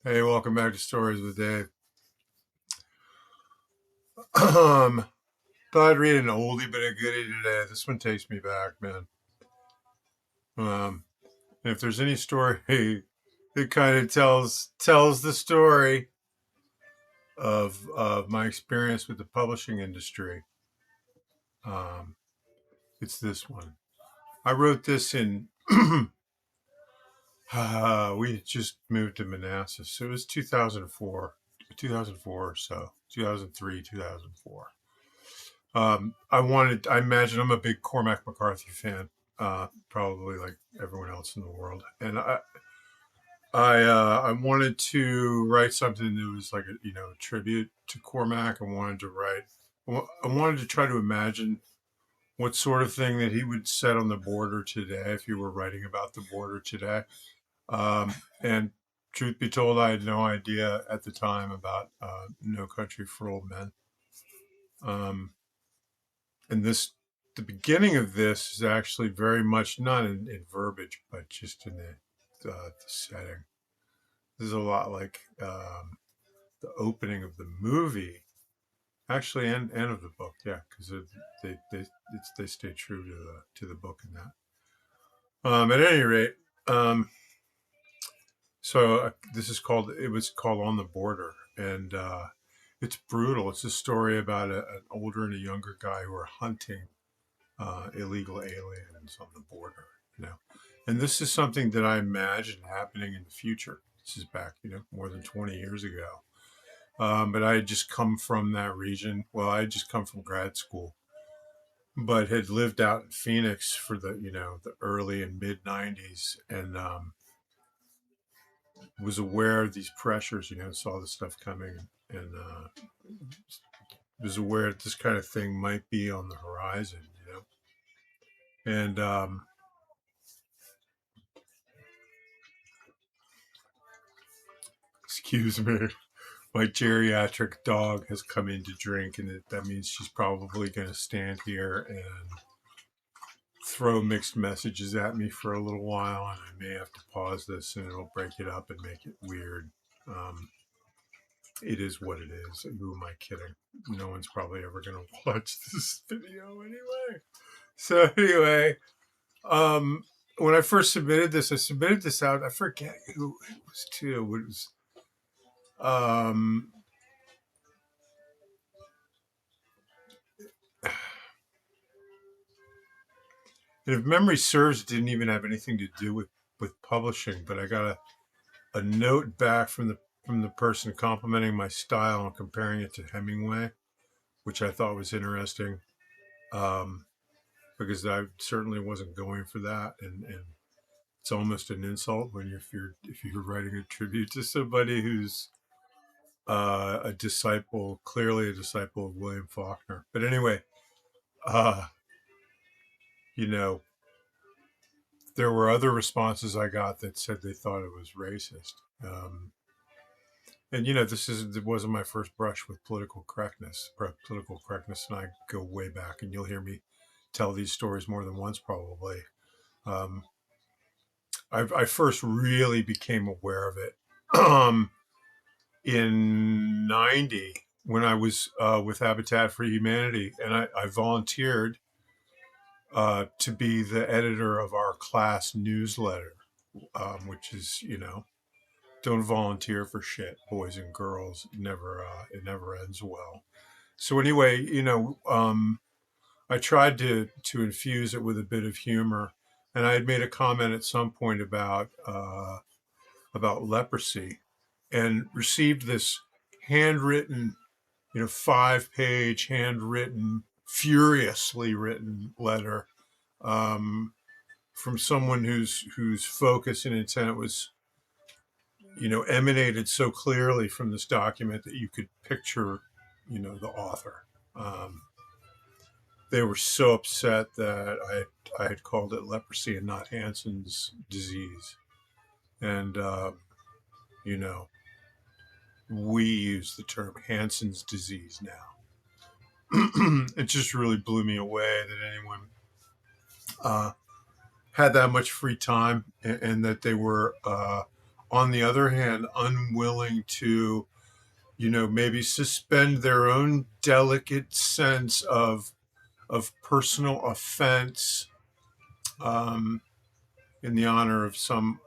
Hey, welcome back to Stories with Dave. Thought I'd read an oldie but a goodie today. This one takes me back, man. Um, and if there's any story that kind of tells the story of my experience with the publishing industry, um, it's this one. I wrote this in. We had just moved to Manassas, so it was 2004 or so, 2003, 2004. I imagine I'm a big Cormac McCarthy fan, probably like everyone else in the world. And I wanted to write something that was like a tribute to Cormac. I wanted to try to imagine what sort of thing that he would set on the border today if he were writing about the border today. And truth be told, I had no idea at the time about No Country for Old Men. Um, and the beginning of this is actually very much not in verbiage, but just in the setting. This is a lot like the opening of the movie, actually, and of the book, yeah, because they stay true to the book in that. At any rate, this is called. It was called On the Border, and it's brutal. It's a story about an older and a younger guy who are hunting illegal aliens on the border, you know. And this is something that I imagine happening in the future. This is back, more than 20 years ago. But I had just come from that region. Well, I had just come from grad school, but had lived out in Phoenix for the early and mid 90s, and was aware of these pressures, saw the stuff coming, and was aware that this kind of thing might be on the horizon. And excuse me, my geriatric dog has come in to drink, and that means she's probably going to stand here and throw mixed messages at me for a little while, and I may have to pause this, and it'll break it up and make it weird. Um, it is what it is. Who am I kidding? No one's probably ever going to watch this video anyway. So anyway, um, when I first submitted this, I submitted this out. I forget who it was to. It was um, and if memory serves, it didn't even have anything to do with publishing. But I got a note back from the person complimenting my style and comparing it to Hemingway, which I thought was interesting, um, because I certainly wasn't going for that, and it's almost an insult when if you're writing a tribute to somebody who's a disciple, clearly a disciple of William Faulkner. But anyway, uh, you know, there were other responses I got that said they thought it was racist. And it wasn't my first brush with political correctness. Political correctness and I go way back, and you'll hear me tell these stories more than once, probably. Um, I first really became aware of it in '90 when I was with Habitat for Humanity, and I volunteered to be the editor of our class newsletter, which is don't volunteer for shit, boys and girls. It never ends well. So anyway, I tried to infuse it with a bit of humor, and I had made a comment at some point about leprosy, and received this handwritten, 5-page handwritten, furiously written letter um, from someone whose focus and intent was emanated so clearly from this document that you could picture, the author. Um, they were so upset that I had called it leprosy and not Hansen's disease. And, you know, we use the term Hansen's disease now. It just really blew me away that anyone uh, had that much free time, and that they were on the other hand, unwilling to, maybe suspend their own delicate sense of personal offense, um, in the honor of some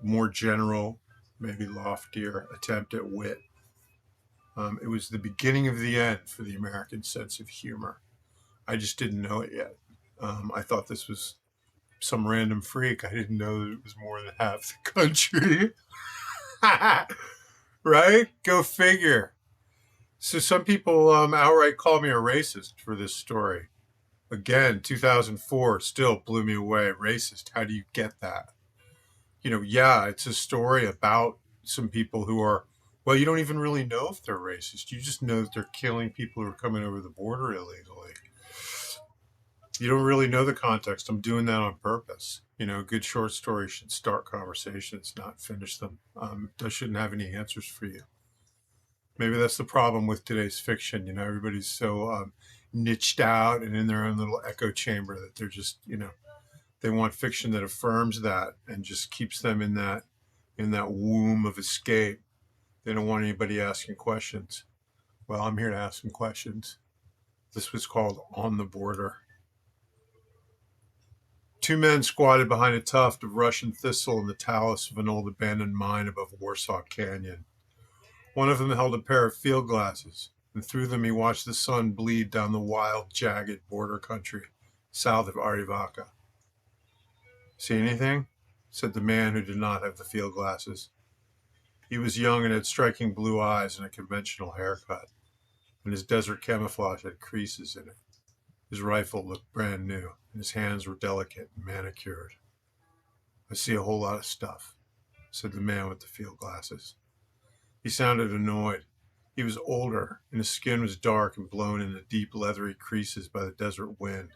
more general, maybe loftier attempt at wit. It was the beginning of the end for the American sense of humor. I just didn't know it yet. I thought this was some random freak. I didn't know that it was more than half the country. Right? Go figure. So some people outright call me a racist for this story. Again, 2004 still blew me away. Racist. How do you get that? Yeah, it's a story about some people who are, well, you don't even really know if they're racist. You just know that they're killing people who are coming over the border illegally. You don't really know the context. I'm doing that on purpose. A good short story should start conversations, not finish them. It shouldn't have any answers for you. Maybe that's the problem with today's fiction. Everybody's so niched out and in their own little echo chamber that they're just, they want fiction that affirms that and just keeps them in that womb of escape. They don't want anybody asking questions. Well, I'm here to ask some questions. This was called On the Border. Two men squatted behind a tuft of Russian thistle in the talus of an old abandoned mine above Warsaw Canyon. One of them held a pair of field glasses, and through them he watched the sun bleed down the wild, jagged border country south of Arivaca. See anything? Said the man who did not have the field glasses. He was young and had striking blue eyes and a conventional haircut, and his desert camouflage had creases in it. His rifle looked brand new, and his hands were delicate and manicured. I see a whole lot of stuff, said the man with the field glasses. He sounded annoyed. He was older, and his skin was dark and blown into deep leathery creases by the desert wind.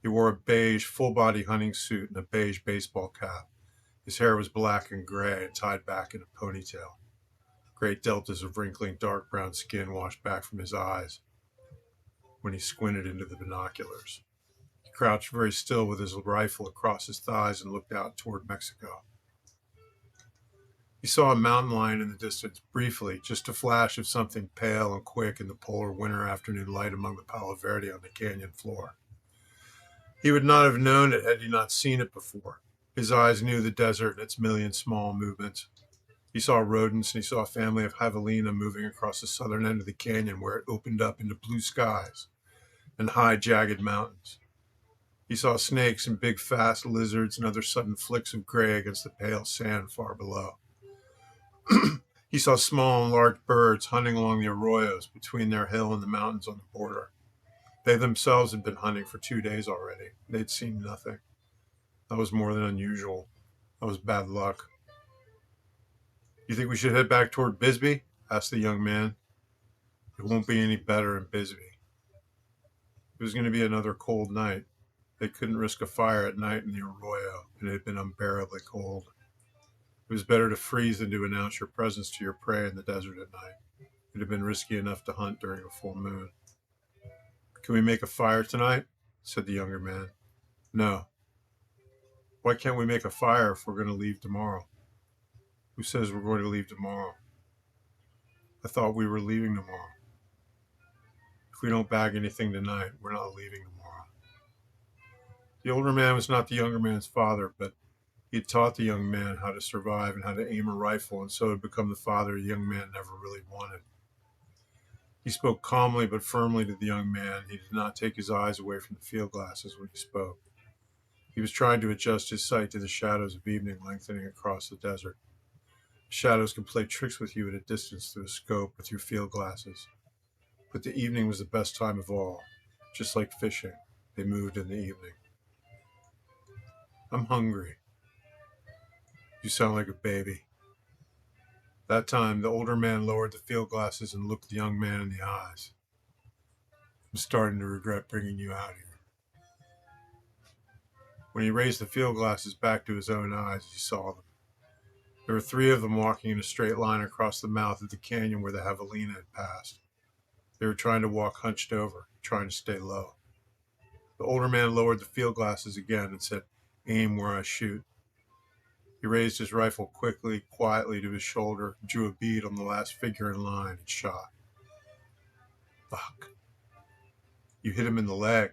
He wore a beige, full-body hunting suit and a beige baseball cap. His hair was black and gray and tied back in a ponytail. Great deltas of wrinkling dark brown skin washed back from his eyes when he squinted into the binoculars. He crouched very still with his rifle across his thighs and looked out toward Mexico. He saw a mountain lion in the distance, briefly, just a flash of something pale and quick in the polar winter afternoon light among the Palo Verde on the canyon floor. He would not have known it had he not seen it before. His eyes knew the desert and its million small movements. He saw rodents, and he saw a family of javelina moving across the southern end of the canyon where it opened up into blue skies and high, jagged mountains. He saw snakes and big, fast lizards and other sudden flicks of gray against the pale sand far below. He saw small and large birds hunting along the arroyos between their hill and the mountains on the border. They themselves had been hunting for 2 days already. They'd seen nothing. That was more than unusual. That was bad luck. You think we should head back toward Bisbee? Asked the young man. It won't be any better in Bisbee. It was going to be another cold night. They couldn't risk a fire at night in the arroyo, and it had been unbearably cold. It was better to freeze than to announce your presence to your prey in the desert at night. It had been risky enough to hunt during a full moon. Can we make a fire tonight? Said the younger man. No. Why can't we make a fire if we're going to leave tomorrow? Who says we're going to leave tomorrow? I thought we were leaving tomorrow. If we don't bag anything tonight, we're not leaving tomorrow. The older man was not the younger man's father, but he had taught the young man how to survive and how to aim a rifle, and so had become the father the young man never really wanted. He spoke calmly but firmly to the young man. He did not take his eyes away from the field glasses when he spoke. He was trying to adjust his sight to the shadows of evening lengthening across the desert. Shadows can play tricks with you at a distance through a scope with your field glasses. But the evening was the best time of all. Just like fishing, they moved in the evening. I'm hungry. You sound like a baby. That time, the older man lowered the field glasses and looked the young man in the eyes. I'm starting to regret bringing you out here. When he raised the field glasses back to his own eyes, he saw them. There were 3 of them walking in a straight line across the mouth of the canyon where the javelina had passed. They were trying to walk hunched over, trying to stay low. The older man lowered the field glasses again and said, "Aim where I shoot." He raised his rifle quickly, quietly to his shoulder, drew a bead on the last figure in line, and shot. Fuck. You hit him in the leg.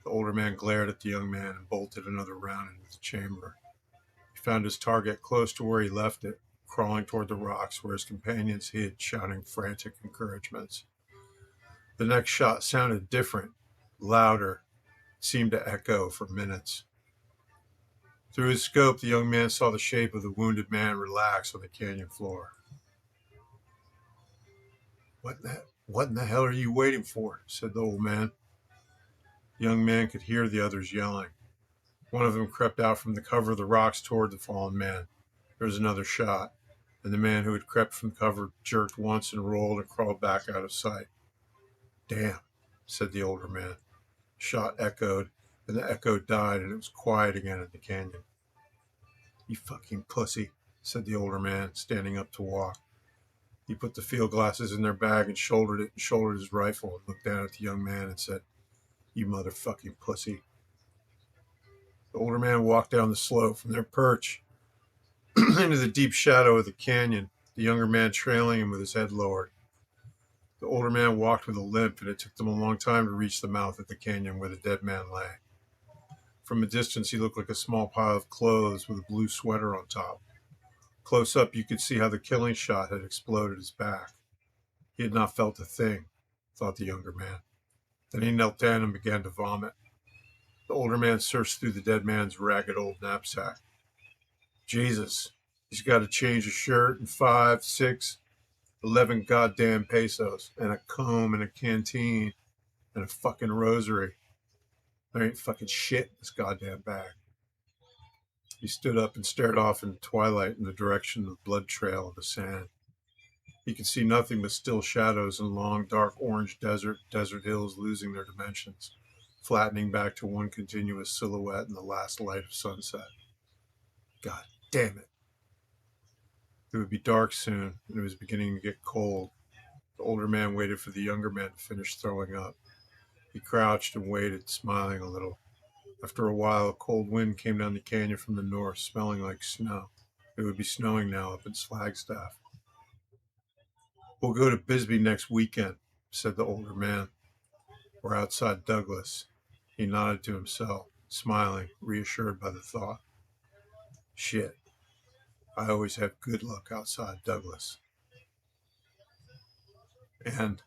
The older man glared at the young man and bolted another round into the chamber. He found his target close to where he left it, crawling toward the rocks where his companions hid, shouting frantic encouragements. The next shot sounded different, louder, seemed to echo for minutes. Through his scope, the young man saw the shape of the wounded man relax on the canyon floor. What in the hell are you waiting for? Said the old man. The young man could hear the others yelling. One of them crept out from the cover of the rocks toward the fallen man. There was another shot, and the man who had crept from cover jerked once and rolled and crawled back out of sight. Damn, said the older man. Shot echoed, and the echo died, and it was quiet again in the canyon. You fucking pussy, said the older man, standing up to walk. He put the field glasses in their bag and shouldered his rifle and looked down at the young man and said, You motherfucking pussy. The older man walked down the slope from their perch into the deep shadow of the canyon, the younger man trailing him with his head lowered. The older man walked with a limp, and it took them a long time to reach the mouth of the canyon where the dead man lay. From a distance, he looked like a small pile of clothes with a blue sweater on top. Close up, you could see how the killing shot had exploded his back. He had not felt a thing, thought the younger man. Then he knelt down and began to vomit. The older man searched through the dead man's ragged old knapsack. Jesus, he's got to change his shirt and 5, 6, 11 goddamn pesos, and a comb and a canteen and a fucking rosary. There ain't fucking shit in this goddamn bag. He stood up and stared off in the twilight in the direction of the blood trail of the sand. He could see nothing but still shadows and long, dark orange desert hills losing their dimensions, flattening back to one continuous silhouette in the last light of sunset. God damn it. It would be dark soon, and it was beginning to get cold. The older man waited for the younger man to finish throwing up. He crouched and waited, smiling a little. After a while, a cold wind came down the canyon from the north, smelling like snow. It would be snowing now up in Flagstaff. We'll go to Bisbee next weekend, said the older man. We're outside Douglas. He nodded to himself, smiling, reassured by the thought. Shit. I always have good luck outside Douglas. And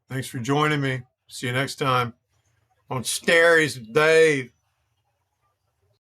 thanks for joining me. See you next time on Stories with Dave.